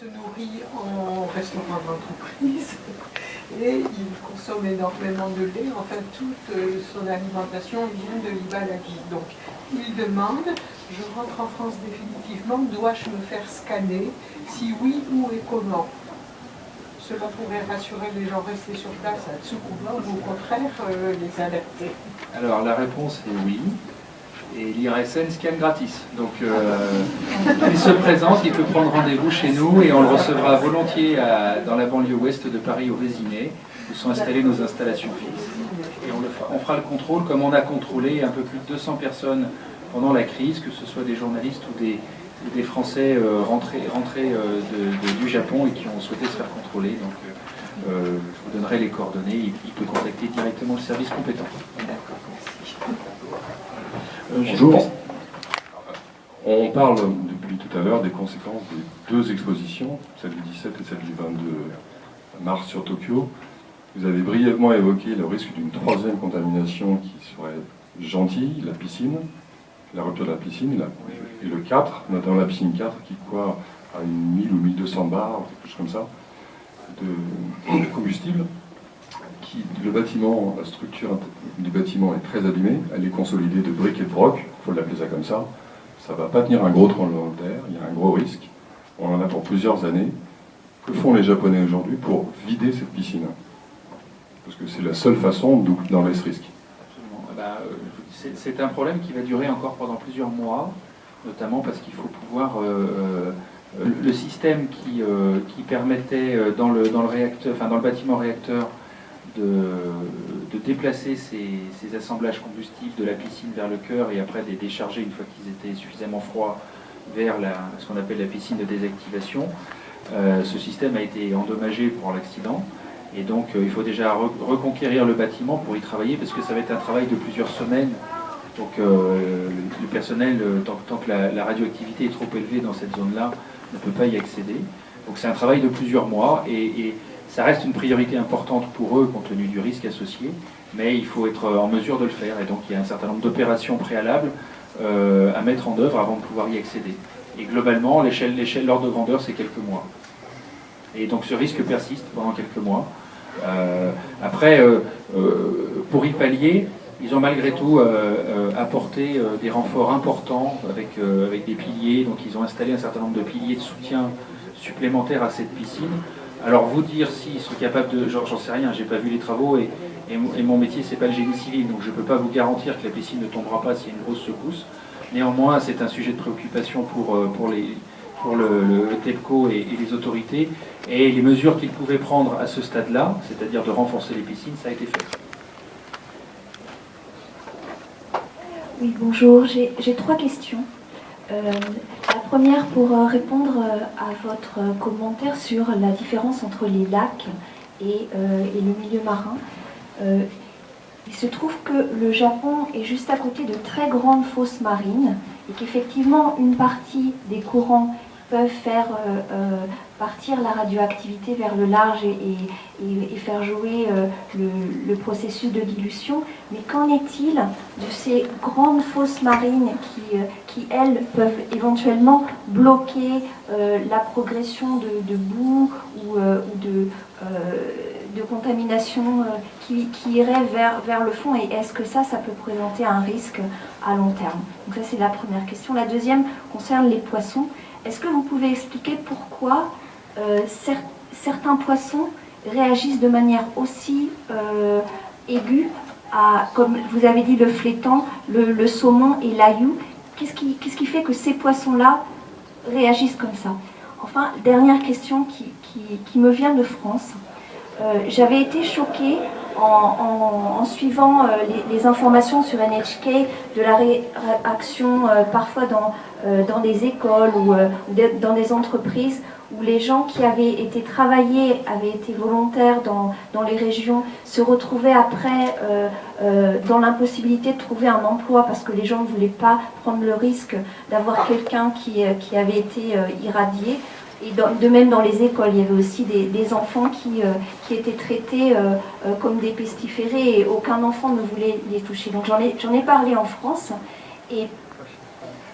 se nourrit en restaurant d'entreprise et il consomme énormément de lait. Enfin, toute son alimentation vient de l'Ibalaki. Donc, il demande, je rentre en France définitivement, dois-je me faire scanner? Si oui, où et comment? Cela pourrait rassurer les gens restés sur place à Tsukuba ou au contraire les alerter. Alors, la réponse est oui. Et l'IRSN scanne gratis. Donc il se présente, il peut prendre rendez-vous chez nous et on le recevra volontiers dans la banlieue ouest de Paris au Vésinet, où sont installées nos installations fixes. Et on fera le contrôle comme on a contrôlé un peu plus de 200 personnes pendant la crise, que ce soit des journalistes ou des Français rentrés du Japon et qui ont souhaité se faire contrôler. Donc je vous donnerai les coordonnées, il peut contacter directement le service compétent. D'accord, merci. Bonjour. On parle depuis tout à l'heure des conséquences des deux expositions, celle du 17 et celle du 22 mars sur Tokyo. Vous avez brièvement évoqué le risque d'une troisième contamination qui serait gentille, la piscine, la rupture de la piscine, et le 4, notamment la piscine 4 qui quoi à 1000 ou 1200 bars, quelque chose comme ça, de combustible. Le bâtiment, la structure du bâtiment est très abîmée, elle est consolidée de briques et de broc, il faut l'appeler ça comme ça. Ça ne va pas tenir un gros tremblement de terre, il y a un gros risque. On en a pour plusieurs années. Que font les Japonais aujourd'hui pour vider cette piscine? Parce que c'est la seule façon d'enlever ce risque. Absolument. C'est un problème qui va durer encore pendant plusieurs mois, notamment parce qu'il faut pouvoir... le système qui permettait dans le réacteur, enfin dans le bâtiment réacteur, de déplacer ces assemblages combustibles de la piscine vers le cœur et après de les décharger une fois qu'ils étaient suffisamment froids vers ce qu'on appelle la piscine de désactivation. Ce système a été endommagé pour l'accident et donc il faut déjà reconquérir le bâtiment pour y travailler parce que ça va être un travail de plusieurs semaines. Donc le personnel, tant que la radioactivité est trop élevée dans cette zone-là, ne peut pas y accéder. Donc c'est un travail de plusieurs mois et ça reste une priorité importante pour eux compte tenu du risque associé, mais il faut être en mesure de le faire. Et donc il y a un certain nombre d'opérations préalables à mettre en œuvre avant de pouvoir y accéder. Et globalement, l'ordre de grandeur, c'est quelques mois. Et donc ce risque persiste pendant quelques mois. Après, pour y pallier, ils ont malgré tout apporté des renforts importants avec des piliers. Donc ils ont installé un certain nombre de piliers de soutien supplémentaires à cette piscine. Alors vous dire s'ils sont capables de... J'en sais rien, j'ai pas vu les travaux et mon métier c'est pas le génie civil, donc je peux pas vous garantir que la piscine ne tombera pas s'il y a une grosse secousse. Néanmoins c'est un sujet de préoccupation pour le TEPCO et les autorités, et les mesures qu'ils pouvaient prendre à ce stade-là, c'est-à-dire de renforcer les piscines, ça a été fait. Oui, bonjour, j'ai 3 questions. La première pour répondre à votre commentaire sur la différence entre les lacs et le milieu marin. Il se trouve que le Japon est juste à côté de très grandes fosses marines et qu'effectivement une partie des courants peuvent faire partir la radioactivité vers le large et faire jouer le processus de dilution. Mais qu'en est-il de ces grandes fosses marines qui elles, peuvent éventuellement bloquer la progression de boue ou de contamination qui irait vers le fond, et est-ce que ça peut présenter un risque à long terme? Donc ça c'est la première question. La deuxième concerne les poissons. Est-ce que vous pouvez expliquer pourquoi certains poissons réagissent de manière aussi aiguë comme vous avez dit, le flétan, le saumon et l'ailloux? Qu'est-ce qui fait que ces poissons-là réagissent comme ça? Enfin, dernière question qui me vient de France. J'avais été choquée en suivant les informations sur NHK de la réaction parfois dans des écoles ou dans des entreprises où les gens qui avaient été travaillés, avaient été volontaires dans les régions, se retrouvaient après dans l'impossibilité de trouver un emploi parce que les gens ne voulaient pas prendre le risque d'avoir quelqu'un qui avait été irradié. Et de même dans les écoles, il y avait aussi des enfants qui étaient traités comme des pestiférés et aucun enfant ne voulait les toucher. Donc j'en ai parlé en France et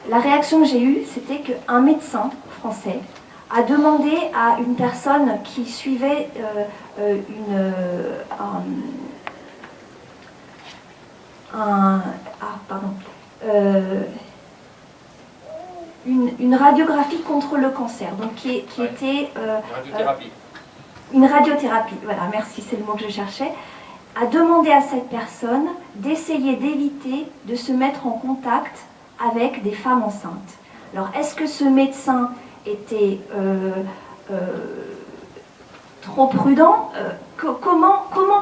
la réaction que j'ai eue, c'était qu'un médecin français a demandé à une personne qui suivait une radiographie contre le cancer, donc qui était une radiothérapie, voilà, merci, c'est le mot que je cherchais, a demandé à cette personne d'essayer d'éviter de se mettre en contact avec des femmes enceintes. Alors, est-ce que ce médecin était trop prudent? Comment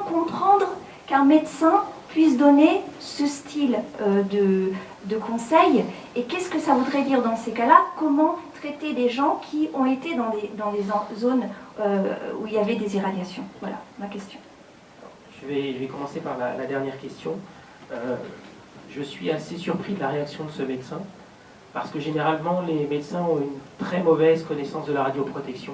comprendre qu'un médecin puisse donner ce style de conseil? Et qu'est-ce que ça voudrait dire dans ces cas-là? Comment traiter des gens qui ont été dans des zones où il y avait des irradiations? Voilà ma question. Je vais commencer par la dernière question. Je suis assez surpris de la réaction de ce médecin, parce que généralement les médecins ont une très mauvaise connaissance de la radioprotection,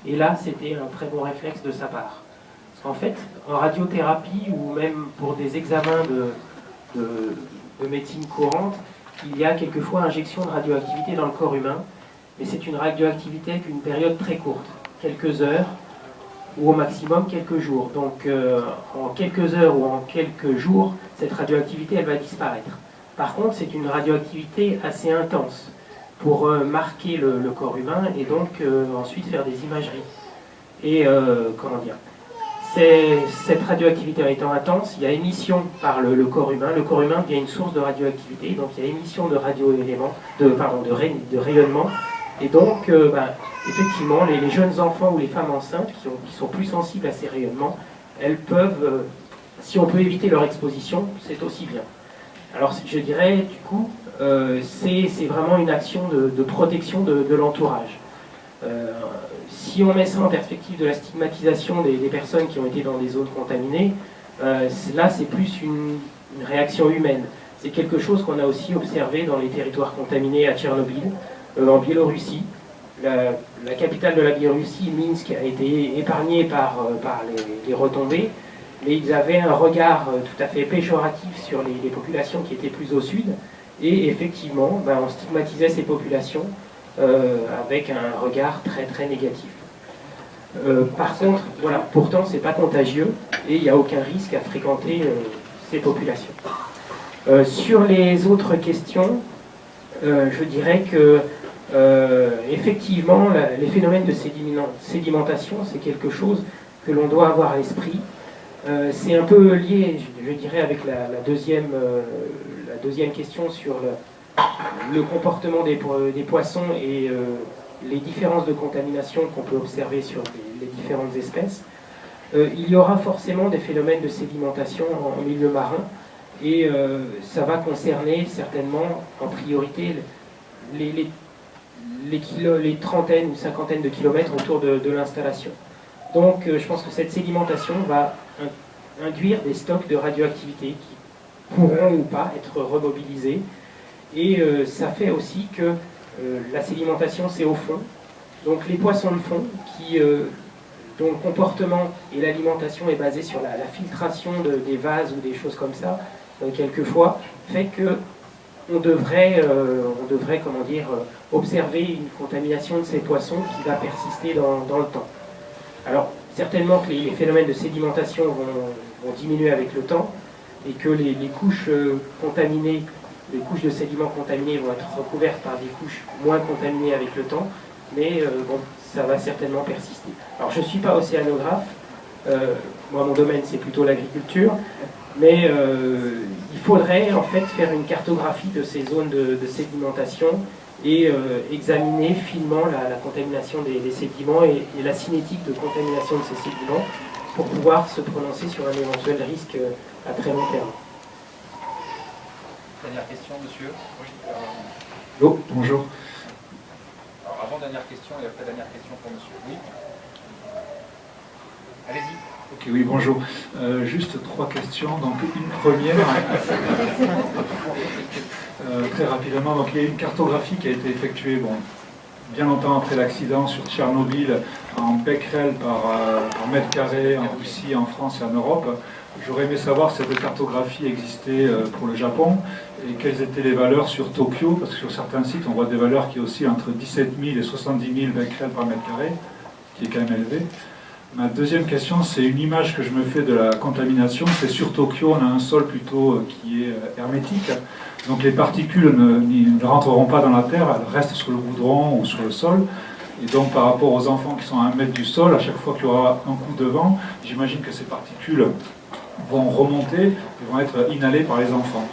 et là c'était un très bon réflexe de sa part. Parce qu'en fait, en radiothérapie, ou même pour des examens de médecine courante, il y a quelquefois injection de radioactivité dans le corps humain, mais c'est une radioactivité avec une période très courte, quelques heures, ou au maximum quelques jours. Donc en quelques heures ou en quelques jours, cette radioactivité elle va disparaître. Par contre, c'est une radioactivité assez intense pour marquer le corps humain et donc ensuite faire des imageries. Et comment dire, cette radioactivité étant intense, il y a émission par le corps humain. Le corps humain devient une source de radioactivité, donc il y a émission de radioéléments, de rayonnement. Et donc, effectivement, les jeunes enfants ou les femmes enceintes qui sont plus sensibles à ces rayonnements, elles peuvent, si on peut éviter leur exposition, c'est aussi bien. Alors, je dirais, du coup, c'est vraiment une action de protection de l'entourage. Si on met ça en perspective de la stigmatisation des personnes qui ont été dans des zones contaminées, là, c'est plus une réaction humaine. C'est quelque chose qu'on a aussi observé dans les territoires contaminés à Tchernobyl, en Biélorussie. La capitale de la Biélorussie, Minsk, a été épargnée par les retombées, mais ils avaient un regard tout à fait péjoratif sur les populations qui étaient plus au sud, et effectivement, on stigmatisait ces populations avec un regard très très négatif. Par contre, voilà, pourtant c'est pas contagieux et il n'y a aucun risque à fréquenter ces populations. Sur les autres questions, je dirais que effectivement, les phénomènes de sédimentation, c'est quelque chose que l'on doit avoir à l'esprit. C'est un peu lié, je dirais, avec la deuxième question sur le comportement des poissons et les différences de contamination qu'on peut observer sur les différentes espèces. Il y aura forcément des phénomènes de sédimentation en milieu marin, et ça va concerner certainement en priorité les trentaines ou cinquantaines de kilomètres autour de l'installation. Donc je pense que cette sédimentation va induire des stocks de radioactivité qui pourront ou pas être remobilisés, et ça fait aussi que la sédimentation c'est au fond, donc les poissons de fond dont le comportement et l'alimentation est basé sur la filtration des vases ou des choses comme ça, quelquefois, fait que on devrait comment dire, observer une contamination de ces poissons qui va persister dans le temps. Alors, certainement que les phénomènes de sédimentation vont diminuer avec le temps, et que les couches contaminées, les couches de sédiments contaminés vont être recouvertes par des couches moins contaminées avec le temps, mais bon, ça va certainement persister. Alors, je ne suis pas océanographe, moi mon domaine c'est plutôt l'agriculture, mais il faudrait en fait faire une cartographie de ces zones de sédimentation et examiner finement la contamination des sédiments et la cinétique de contamination de ces sédiments pour pouvoir se prononcer sur un éventuel risque à très long terme. Dernière question, monsieur. Oui. Allô, bonjour. Alors, avant-dernière question et après-dernière question pour monsieur. Oui. Allez-y. Ok, oui, bonjour. Juste 3 questions. Donc, une première, très rapidement. Donc, il y a une cartographie qui a été effectuée, bien longtemps après l'accident sur Tchernobyl, en becquerel par mètre carré en Russie, en France et en Europe. J'aurais aimé savoir si cette cartographie existait pour le Japon et quelles étaient les valeurs sur Tokyo, parce que sur certains sites, on voit des valeurs qui oscillent entre 17 000 et 70 000 becquerels par mètre carré, qui est quand même élevé. Ma deuxième question, c'est une image que je me fais de la contamination. C'est sur Tokyo, on a un sol plutôt qui est hermétique. Donc les particules ne rentreront pas dans la terre, elles restent sur le goudron ou sur le sol. Et donc par rapport aux enfants qui sont à 1 mètre du sol, à chaque fois qu'il y aura un coup de vent, j'imagine que ces particules vont remonter et vont être inhalées par les enfants.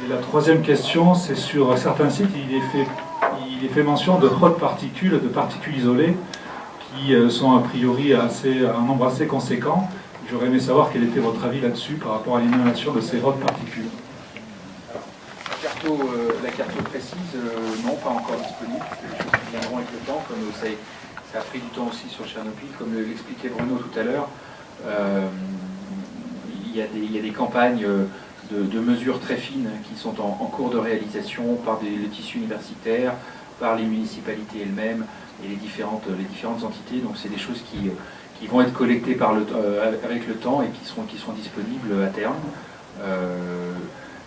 Et la troisième question, c'est sur certains sites, il est fait mention de hautes particules, de particules isolées, qui sont a priori un nombre assez conséquent. J'aurais aimé savoir quel était votre avis là-dessus par rapport à l'inhalation de ces hautes particules. La carte précise, non, pas encore disponible. Les choses qui viendront avec le temps, comme ça a pris du temps aussi sur Tchernobyl, comme l'expliquait Bruno tout à l'heure. Il y a des campagnes de mesures très fines qui sont en cours de réalisation par les tissus universitaires, par les municipalités elles-mêmes et les différentes entités. Donc c'est des choses qui vont être collectées avec le temps et qui seront disponibles à terme.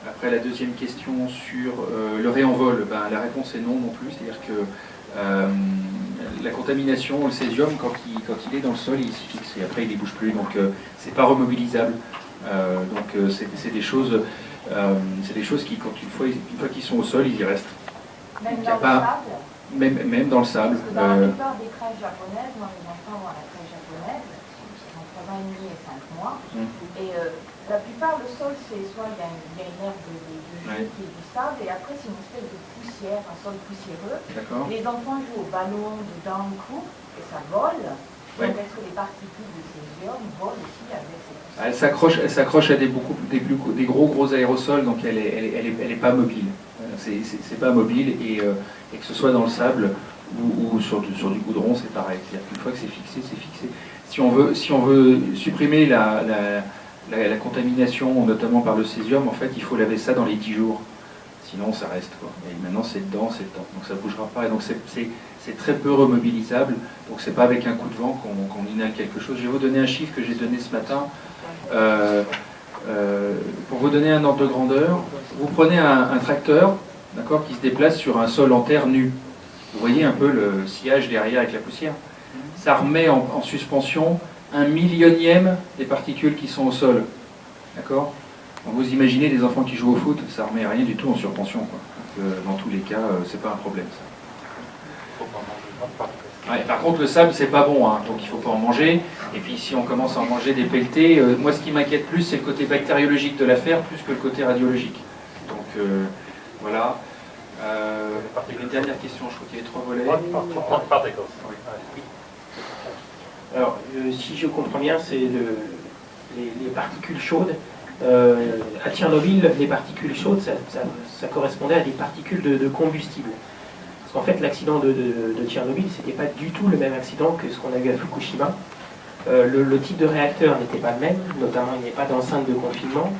Après la deuxième question sur le réenvol, la réponse est non plus. C'est-à-dire que la contamination, le césium, quand il est dans le sol, il s'y fixe et après il ne bouge plus. Donc c'est pas remobilisable. C'est des choses qui, une fois qu'ils sont au sol, ils y restent. Même dans le sable. Même dans le sable. Parce que dans la plupart des crèches japonaises, moi mes enfants vont à la crèche japonaise, ils ont 3 ans et demi et 5 mois, et la plupart le sol, c'est soit il y a une herbe de jus qui est du sable, et après c'est une espèce de poussière, un sol poussiéreux. Les enfants jouent au ballon dedans le coup, et ça vole. Donc est-ce que les particules de césium volent aussi avec ces poussières? Elle s'accroche à des gros aérosols, donc elle est pas mobile. C'est pas mobile et que ce soit dans le sable ou sur du goudron, c'est pareil. C'est-à-dire qu'une fois que c'est fixé, c'est fixé. Si on veut supprimer la contamination, notamment par le césium, en fait, il faut laver ça dans les 10 jours. Sinon, ça reste, quoi. Et maintenant, c'est dedans. Donc ça ne bougera pas. Et donc c'est très peu remobilisable. Donc c'est pas avec un coup de vent qu'on inhale quelque chose. Je vais vous donner un chiffre que j'ai donné ce matin. Pour vous donner un ordre de grandeur, vous prenez un tracteur, d'accord, qui se déplace sur un sol en terre nu. Vous voyez un peu le sillage derrière avec la poussière. Ça remet en suspension 1/1000e des particules qui sont au sol. D'accord? Vous imaginez des enfants qui jouent au foot, ça remet rien du tout en suspension, quoi. Donc, dans tous les cas, c'est pas un problème, ça. Ouais, par contre, le sable, c'est pas bon, hein, donc il faut pas en manger. Et puis, si on commence à en manger des pelletés, moi, ce qui m'inquiète plus, c'est le côté bactériologique de l'affaire, plus que le côté radiologique. Donc, voilà. Une dernière question, je crois qu'il y avait 3 volets. Oui. Alors, si je comprends bien, c'est les particules chaudes. À Tchernobyl, les particules chaudes, ça correspondait à des particules de combustible. Parce qu'en fait, l'accident de Tchernobyl, c'était pas du tout le même accident que ce qu'on a vu à Fukushima. Le type de réacteur n'était pas le même, notamment il n'y avait pas d'enceinte de confinement.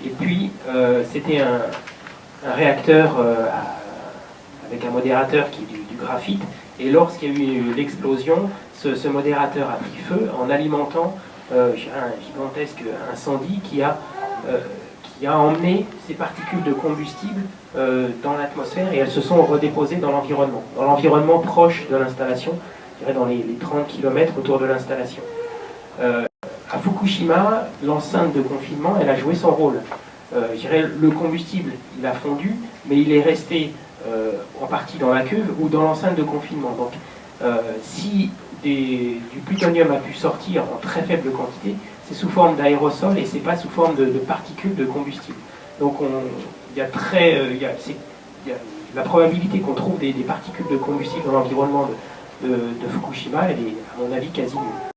Et puis, c'était un réacteur avec un modérateur qui est du graphite. Et lorsqu'il y a eu l'explosion, ce modérateur a pris feu en alimentant un gigantesque incendie qui a emmené ces particules de combustible dans l'atmosphère et elles se sont redéposées dans l'environnement proche de l'installation, je dirais dans les 30 km autour de l'installation. À Fukushima, l'enceinte de confinement, elle a joué son rôle. Je dirais le combustible, il a fondu, mais il est resté en partie dans la cuve ou dans l'enceinte de confinement. Donc, si du plutonium a pu sortir en très faible quantité, c'est sous forme d'aérosol et c'est pas sous forme de particules de combustible. Donc la probabilité qu'on trouve des particules de combustible dans l'environnement de Fukushima, elle est à mon avis quasi nulle.